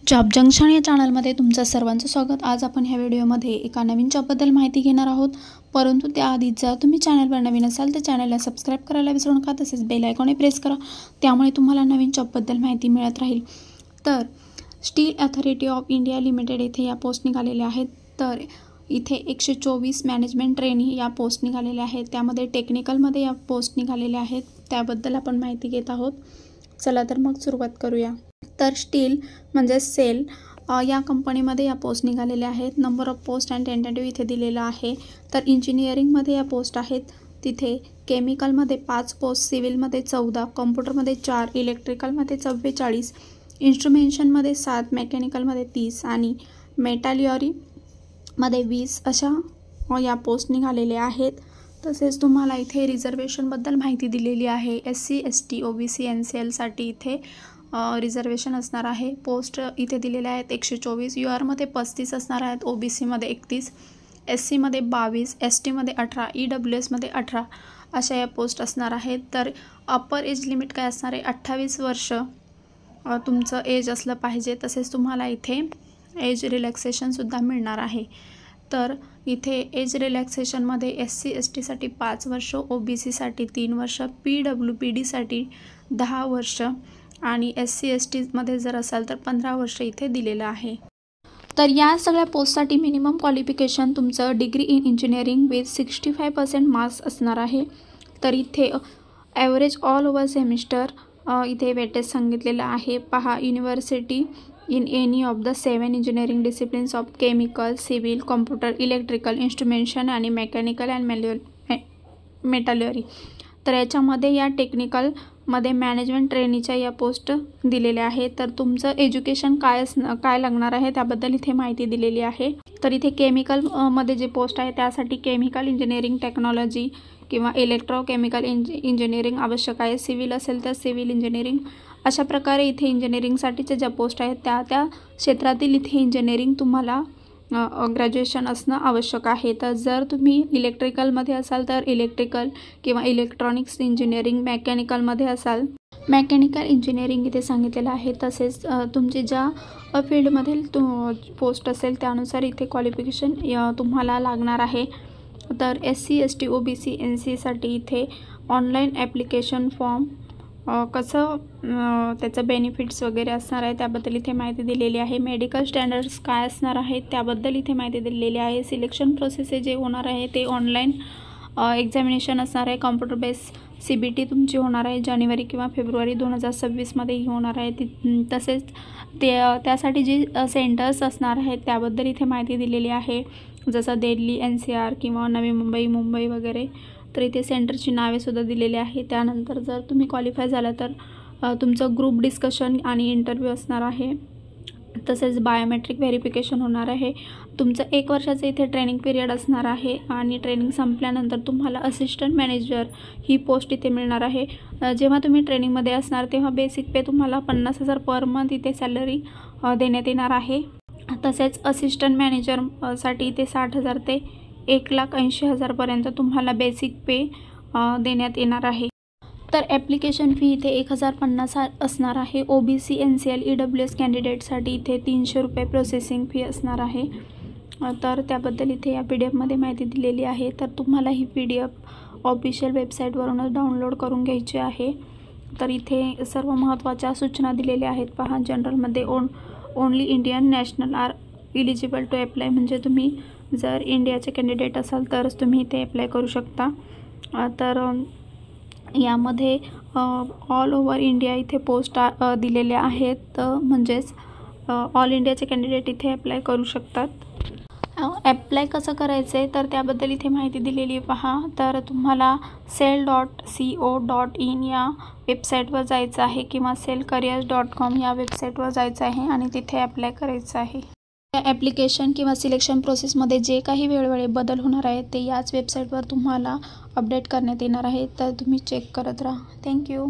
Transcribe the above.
Job junction या चॅनलमध्ये तुमचं सर्वांचं स्वागत। आज आपण ह्या व्हिडिओमध्ये एका नवीन जॉबबद्दल माहिती घेणार आहोत, परंतु त्याआधी जर तुम्ही चॅनलवर नवीन असाल तर चॅनलला सबस्क्राइब करायला विसरू नका। तसेच बेल आयकॉन प्रेस करा, त्यामुळे तुम्हाला नवीन जॉबबद्दल माहिती मिळत राहील। तर steel authority of India limited येथे या पोस्ट निघालेल्या आहेत। तर इथे 124 मॅनेजमेंट ट्रेनी या पोस्ट निघालेल्या आहेत। त्यामध्ये टेक्निकलमध्ये या पोस्ट निघालेल्या आहेत, त्याबद्दल आपण माहिती घेत आहोत। चला तर मग सुरुवात करूया। तर स्टील म्हणजे सेल या कंपनीमध्ये या पोस्ट निघालेल्या आहेत। Number of post and tentative इथे दिलेला आहे। तर इंजिनिअरिंगमध्ये या पोस्ट आहेत, तिथे केमिकलमध्ये 5 पोस्ट, सिव्हिलमध्ये 14, कॉम्प्युटरमध्ये 4, इलेक्ट्रिकलमध्ये 44, इन्स्ट्रुमेंटेशनमध्ये 7, मेकॅनिकलमध्ये 30 आणि मेटॅलर्जीमध्ये 20 अशा या पोस्ट निघालेल्या आहेत। तसेच तुम्हाला इथे रिझर्वेशनबद्दल माहिती दिलेली आहे। SC ST OBC NCL साठी इथे रिझर्वेशन असणार आहे। पोस्ट इथे दिलेल्या आहेत 124, UR मध्ये 35 असणार आहेत, OBC मध्ये 31, SC मध्ये 22, ST मध्ये 18, EWS मध्ये 18 अशा या पोस्ट असणार आहेत। तर अप्पर एज लिमिट काय असणार आहे, 28 वर्ष तुमचं एज असलं पाहिजे। तसेच तुम्हाला इथे एज रिलॅक्सेशन सुद्धा मिळणार आहे। तर इथे एज रिलॅक्सेशनमध्ये SC ST साठी 5 वर्ष, OBC साठी 3 वर्ष, PWPD साठी 10 वर्ष आणि SC ST मध्ये जर असाल तर 15 वर्ष इथे दिलेलं आहे। तर या सगळ्या पोस्टसाठी मिनिमम क्वालिफिकेशन तुमचं degree in engineering with 65% marks असणार आहे। तर इथे ॲव्हरेज ऑल ओव्हर सेमिस्टर इथे वेटेज सांगितलेलं आहे। पहा, university in any of the 7 engineering disciplines of chemical, civil, computer, electrical, instrumentation आणि mechanical and metallurgy। तर याच्यामध्ये या टेक्निकलमध्ये मॅनेजमेंट ट्रेनीच्या या पोस्ट दिलेल्या आहेत। तर तुमचं एज्युकेशन काय लागणार आहे त्याबद्दल इथे माहिती दिलेली आहे। तर इथे केमिकलमध्ये जे पोस्ट आहे त्यासाठी केमिकल इंजिनिअरिंग टेक्नॉलॉजी किंवा इलेक्ट्रोकेमिकल इंजिनिअरिंग आवश्यक आहे। सिव्हिल असेल तर सिव्हिल इंजिनिअरिंग अशा प्रकारे इथे इंजिनिअरिंगसाठीच्या ज्या पोस्ट आहेत त्या क्षेत्रातील इथे इंजिनिअरिंग तुम्हाला ग्रॅज्युएशन असणं आवश्यक आहे। तर जर तुम्ही इलेक्ट्रिकलमध्ये असाल तर इलेक्ट्रिकल किंवा इलेक्ट्रॉनिक्स इंजिनिअरिंग, मेकॅनिकलमध्ये असाल मेकॅनिकल इंजिनिअरिंग इथे सांगितलेलं आहे। तसेच तुमची ज्या फील्डमधील पोस्ट असेल त्यानुसार इथे क्वालिफिकेशन तुम्हाला लागणार आहे। तर SC ST OBC NC साठी इथे ऑनलाईन ॲप्लिकेशन फॉर्म कसं त्याचं बेनिफिट्स वगैरे असणार आहे त्याबद्दल इथे माहिती दिलेली आहे। मेडिकल स्टँडर्ड्स काय असणार आहेत त्याबद्दल इथे माहिती दिलेली आहे। सिलेक्शन प्रोसेस जे होणार आहे ते ऑनलाईन एक्झामिनेशन असणार आहे। कॉम्प्युटर बेस CBT तुमची होणार आहे जानेवारी किंवा फेब्रुवारी 2026 मध्ये ही होणार आहे। तसेच त्यासाठी जी सेंटर्स असणार आहेत त्याबद्दल इथे माहिती दिलेली आहे, जसं दिल्ली NCR किंवा नवी मुंबई, मुंबई वगैरे। तर इथे सेंटरची नावे सुद्धा दिलेली आहे। त्यानंतर जर तुम्ही क्वालिफाय झाला तर तुमचं ग्रुप डिस्कशन आणि इंटरव्ह्यू असणार आहे। तसेच बायोमेट्रिक व्हेरिफिकेशन होणार आहे। तुमचं 1 वर्षाचं इथे ट्रेनिंग पिरियड असणार आहे आणि ट्रेनिंग संपल्यानंतर तुम्हाला असिस्टंट मॅनेजर ही पोस्ट इथे मिळणार आहे। जेव्हा तुम्ही ट्रेनिंगमध्ये असणार तेव्हा बेसिक पे तुम्हाला 50,000 पर मंथ इथे सॅलरी देण्यात येणार आहे। तसेच असिस्टंट मॅनेजरसाठी इथे 60,000 ते 1,80,000 पर्यंत तुम्हाला बेसिक पे देण्यात येणार आहे। तर ॲप्लिकेशन फी इथे 1,050 असणार आहे। OBC NCL EWS कॅन्डिडेटसाठी इथे 300 रुपये प्रोसेसिंग फी असणार आहे। तर त्याबद्दल इथे या PDF मध्ये माहिती दिलेली आहे। तर तुम्हाला ही PDF ऑफिशियल वेबसाईटवरूनच डाउनलोड करून घ्यायची आहे। तर इथे सर्व महत्त्वाच्या सूचना दिलेल्या आहेत। पहा, जनरलमध्ये only Indian national are eligible to apply, म्हणजे तुम्ही जर इंडियाचे कॅन्डिडेट असाल तरच तुम्ही इथे अप्लाय करू शकता। तर यामध्ये ऑल ओव्हर इंडिया इथे पोस्ट दिलेल्या आहेत, म्हणजेच ऑल इंडियाचे कॅन्डिडेट इथे अप्लाय करू शकतात। अप्लाय कसं करायचं आहे तर त्याबद्दल इथे माहिती दिलेली पहा। तर तुम्हाला cell.co.in या वेबसाईटवर जायचं आहे किंवा cellcareers.com या वेबसाईटवर जायचं आहे आणि तिथे अप्लाय करायचं आहे। ॲप्लिकेशन किंवा सिलेक्शन प्रोसेसमध्ये जे काही वेळोवेळी बदल होणार आहेत ते याच वेबसाईटवर तुम्हाला अपडेट करण्यात येणार आहे। तर तुम्ही चेक करत राहा। थँक्यू।